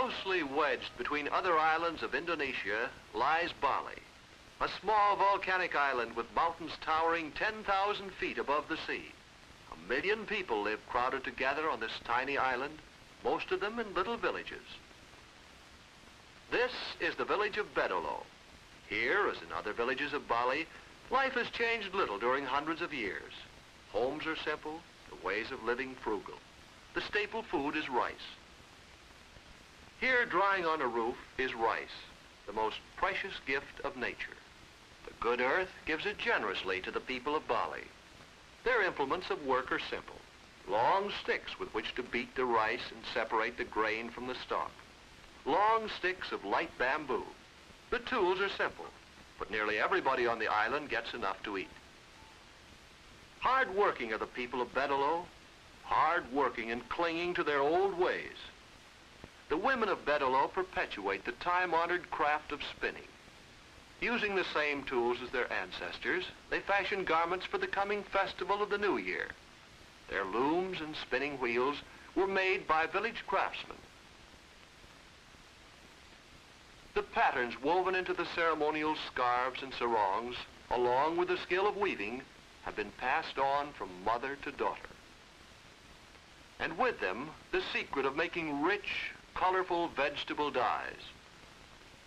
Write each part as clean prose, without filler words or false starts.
Closely wedged between other islands of Indonesia lies Bali, a small volcanic island with mountains towering 10,000 feet above the sea. 1,000,000 people live crowded together on this tiny island, most of them in little villages. This is the village of Bedolo. Here, as in other villages of Bali, life has changed little during hundreds of years. Homes are simple, the ways of living frugal. The staple food is rice. Here, drying on a roof, is rice, the most precious gift of nature. The good earth gives it generously to the people of Bali. Their implements of work are simple. Long sticks with which to beat the rice and separate the grain from the stalk. Long sticks of light bamboo. The tools are simple, but nearly everybody on the island gets enough to eat. Hard-working are the people of Bedolo, hard-working and clinging to their old ways. The women of Bedolo perpetuate the time-honored craft of spinning. Using the same tools as their ancestors, they fashion garments for the coming festival of the New Year. Their looms and spinning wheels were made by village craftsmen. The patterns woven into the ceremonial scarves and sarongs, along with the skill of weaving, have been passed on from mother to daughter. And with them, the secret of making rich, colorful vegetable dyes.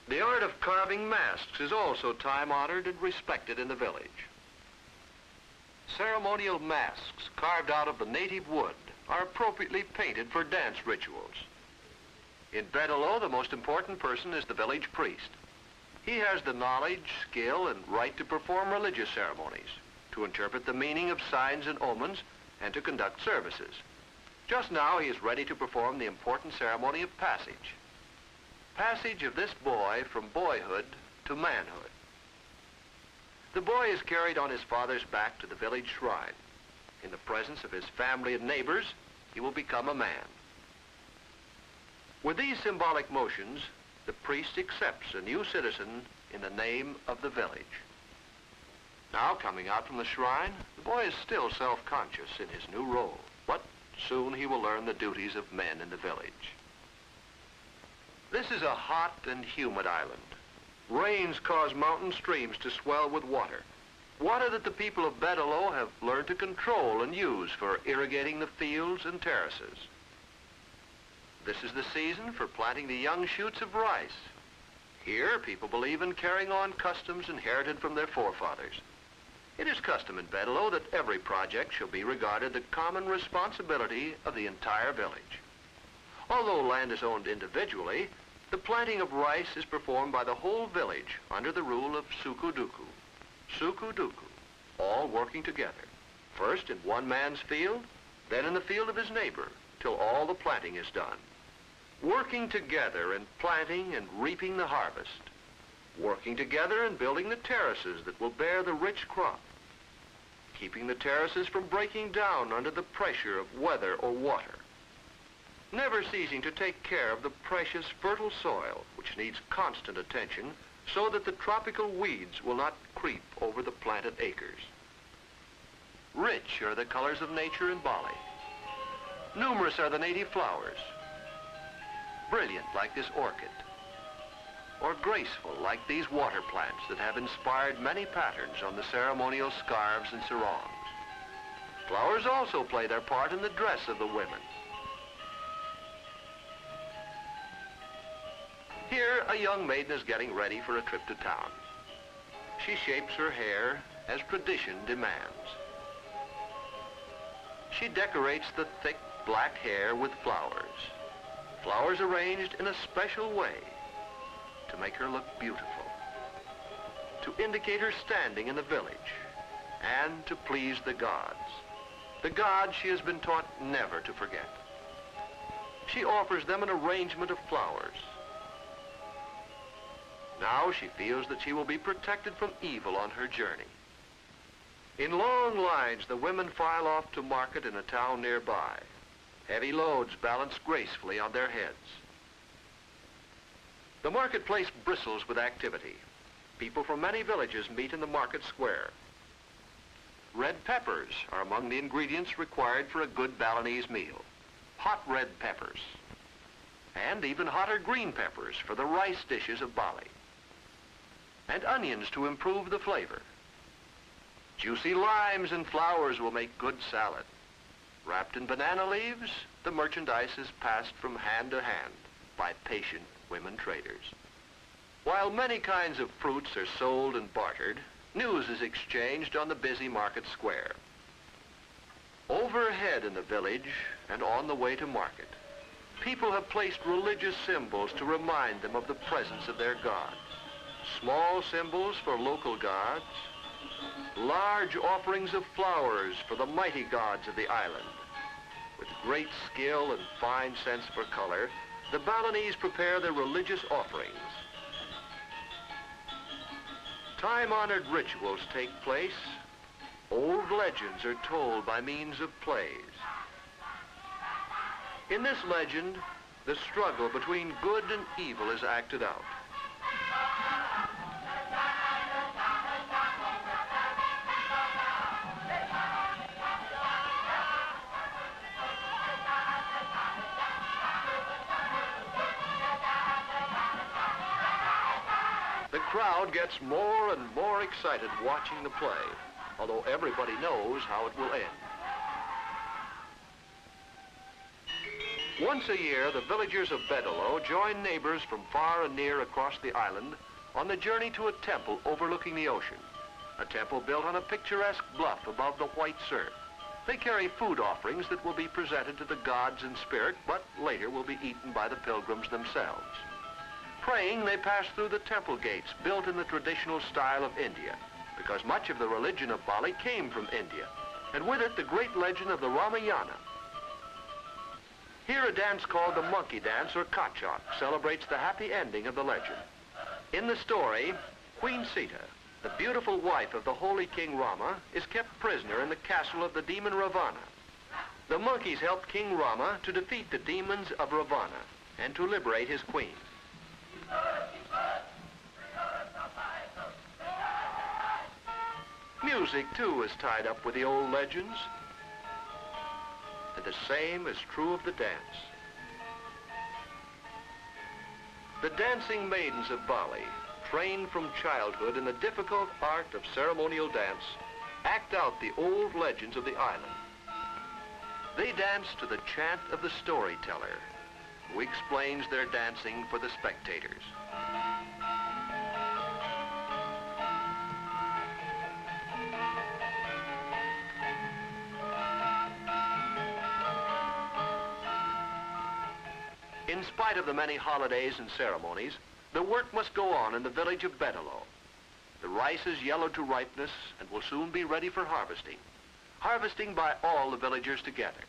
The art of carving masks is also time-honored and respected in the village. Ceremonial masks carved out of the native wood are appropriately painted for dance rituals. In Bedolo, the most important person is the village priest. He has the knowledge, skill, and right to perform religious ceremonies, to interpret the meaning of signs and omens, and to conduct services. Just now, he is ready to perform the important ceremony of passage. Passage of this boy from boyhood to manhood. The boy is carried on his father's back to the village shrine. In the presence of his family and neighbors, he will become a man. With these symbolic motions, the priest accepts a new citizen in the name of the village. Now, coming out from the shrine, the boy is still self-conscious in his new role, but soon he will learn the duties of men in the village. This is a hot and humid island. Rains cause mountain streams to swell with water. Water that the people of Bedolo have learned to control and use for irrigating the fields and terraces. This is the season for planting the young shoots of rice. Here, people believe in carrying on customs inherited from their forefathers. It is custom in Bedolo that every project shall be regarded the common responsibility of the entire village. Although land is owned individually, the planting of rice is performed by the whole village under the rule of suku-duku. Suku-duku, all working together, first in one man's field, then in the field of his neighbor, till all the planting is done. Working together in planting and reaping the harvest. Working together in building the terraces that will bear the rich crop. Keeping the terraces from breaking down under the pressure of weather or water. Never ceasing to take care of the precious fertile soil, which needs constant attention so that the tropical weeds will not creep over the planted acres. Rich are the colors of nature in Bali. Numerous are the native flowers. Brilliant like this orchid, or graceful like these water plants that have inspired many patterns on the ceremonial scarves and sarongs. Flowers also play their part in the dress of the women. Here, a young maiden is getting ready for a trip to town. She shapes her hair as tradition demands. She decorates the thick black hair with flowers. Flowers arranged in a special way to make her look beautiful, to indicate her standing in the village, and to please the gods she has been taught never to forget. She offers them an arrangement of flowers. Now she feels that she will be protected from evil on her journey. In long lines, the women file off to market in a town nearby. Heavy loads balance gracefully on their heads. The marketplace bristles with activity. People from many villages meet in the market square. Red peppers are among the ingredients required for a good Balinese meal. Hot red peppers. and even hotter green peppers for the rice dishes of Bali, and onions to improve the flavor. Juicy limes and flowers will make good salad. Wrapped in banana leaves, the merchandise is passed from hand to hand by patient women traders. While many kinds of fruits are sold and bartered, news is exchanged on the busy market square. Overhead in the village and on the way to market, people have placed religious symbols to remind them of the presence of their gods. Small symbols for local gods, large offerings of flowers for the mighty gods of the island. With great skill and fine sense for color, the Balinese prepare their religious offerings. Time-honored rituals take place. Old legends are told by means of plays. In this legend, the struggle between good and evil is acted out. The crowd gets more and more excited watching the play, although everybody knows how it will end. Once a year, the villagers of Bedalo join neighbors from far and near across the island on the journey to a temple overlooking the ocean, a temple built on a picturesque bluff above the white surf. They carry food offerings that will be presented to the gods in spirit, but later will be eaten by the pilgrims themselves. Praying, they pass through the temple gates built in the traditional style of India, because much of the religion of Bali came from India, and with it the great legend of the Ramayana. Here a dance called the monkey dance or kachak celebrates the happy ending of the legend. In the story, Queen Sita, the beautiful wife of the holy King Rama, is kept prisoner in the castle of the demon Ravana. The monkeys helped King Rama to defeat the demons of Ravana and to liberate his queen. Music, too, is tied up with the old legends. And the same is true of the dance. The dancing maidens of Bali, trained from childhood in the difficult art of ceremonial dance, act out the old legends of the island. They dance to the chant of the storyteller, who explains their dancing for the spectators. In spite of the many holidays and ceremonies, the work must go on in the village of Bedalo. The rice is yellowed to ripeness and will soon be ready for harvesting. Harvesting by all the villagers together.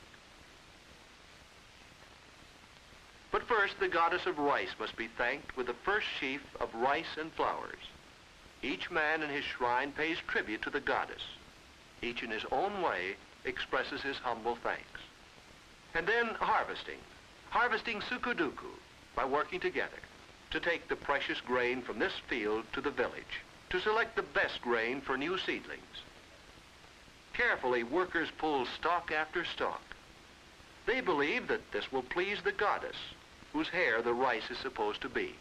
But first, the goddess of rice must be thanked with the first sheaf of rice and flowers. Each man in his shrine pays tribute to the goddess. Each in his own way expresses his humble thanks. And then harvesting. Harvesting sukuduku by working together to take the precious grain from this field to the village, to select the best grain for new seedlings. Carefully, workers pull stalk after stalk. They believe that this will please the goddess, whose hair the rice is supposed to be.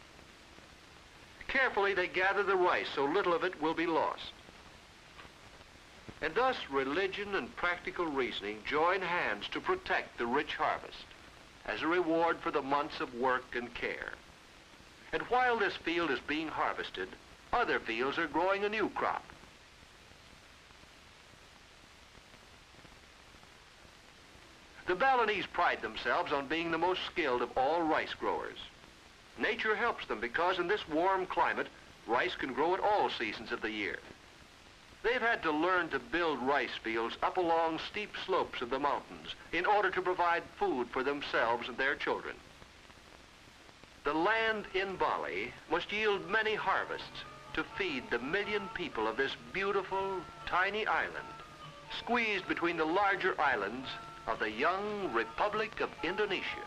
Carefully, they gather the rice so little of it will be lost. And thus, religion and practical reasoning join hands to protect the rich harvest as a reward for the months of work and care. And while this field is being harvested, other fields are growing a new crop. The Balinese pride themselves on being the most skilled of all rice growers. Nature helps them because in this warm climate, rice can grow at all seasons of the year. They've had to learn to build rice fields up along steep slopes of the mountains in order to provide food for themselves and their children. The land in Bali must yield many harvests to feed the 1 million people of this beautiful, tiny island, squeezed between the larger islands of the young Republic of Indonesia.